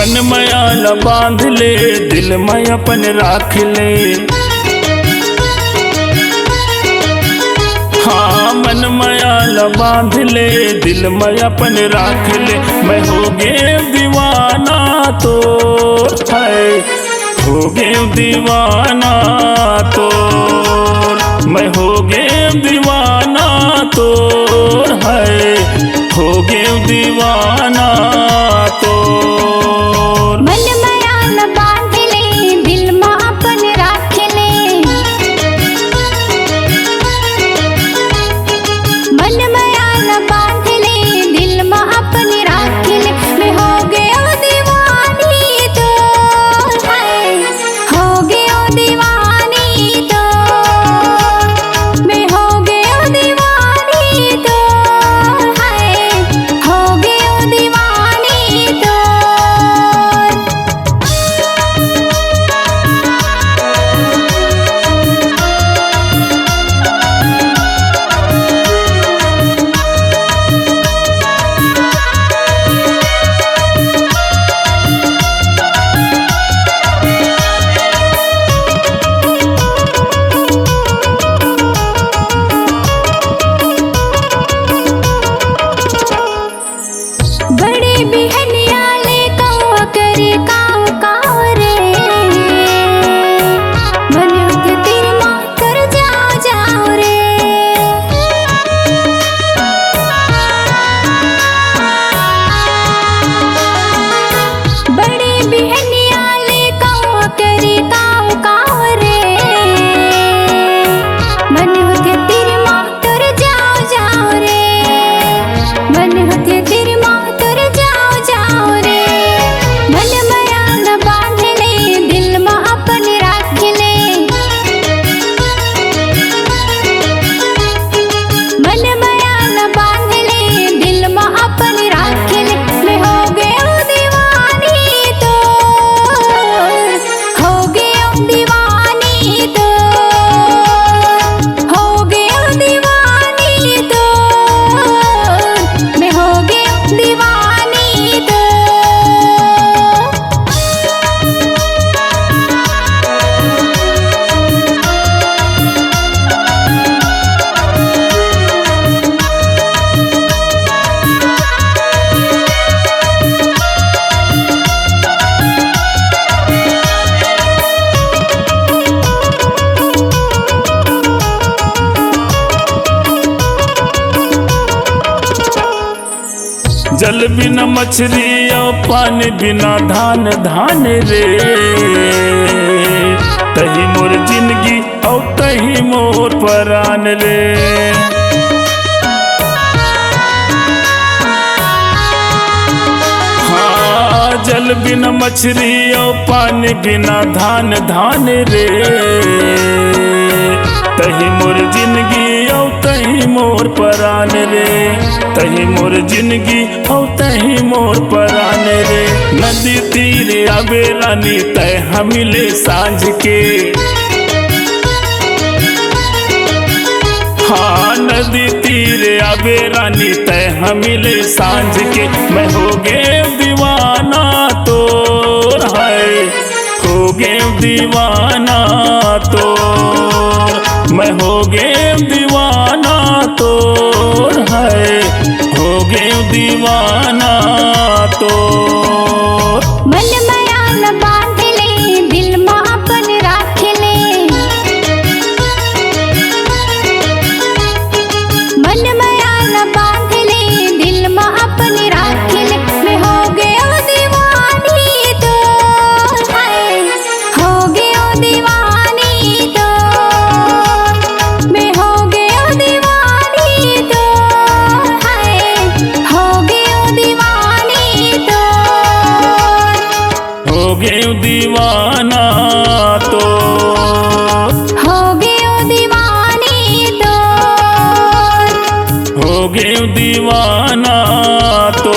मन माया बांध ले, दिल में अपन राख ले। हाँ मन माया बांध ले, दिल में अपन राख ले। मैं हो गया दीवाना तो है, हो गया दीवाना तो, मैं हो गया दीवाना तो है, हो गया दीवाना तो। मन माया बांध ले, दिल में अपन राख ले। मन माया बांध ले, दिल में अपन राख ले। मैं हो गया दीवानी तो है, हो गया दीवानी तो, मैं हो गया दीवानी तो है, हो गया दीवानी तो। बड़े बिहनिया ले कौआ करे काव काव रे, मन के तेरे माँ कर जाओ जाओ रे। बड़े बिहनिया ले कौआ करे काव काव रे, मन के तेरे माँ कर जाओ जाओ रे। मन के तेरे माँ जाओ जाओ रे। मन माया न बांध ले, दिल में अपन राख ले। मन माया न बांध ले, दिल में अपन राख ले। मैं हो गया दीवानी तो, हो गया दीवानी तो, हो गया दीवानी तो, मैं हो गया दीवानी तो। जल बिना मछली और पानी बिना धान धान रे, तही मोर जिंदगी और तही मोर परान रे। हाँ जल बिना मछली और पानी बिना धान धान रे, तही मोर जिंदगी और तही मोर परान रे। तही मोर जिंदगी और तही मोर परान रे। नदी तीरे आवे रानी तय हमिले सांझ के, हाँ नदी तीरे आवे रानी तय हमिले सांझ के। मैं हो गया दीवाना तो है, हो गया दीवाना तो, मैं हो गया दीवाना तो है, हो गया दीवाना तो। मन माया न बांध ले, दिल में अपन राख ले। मन माया न बांध ले, दिल में अपन राख ले। मैं हो गया दीवानी तो है, हो गया दीवानी तो, मैं हो गया दीवानी तो है, हो गया दीवानी तो। हो गया दीवाना तो, हो गया दीवानी तो, हो गया दीवाना तो।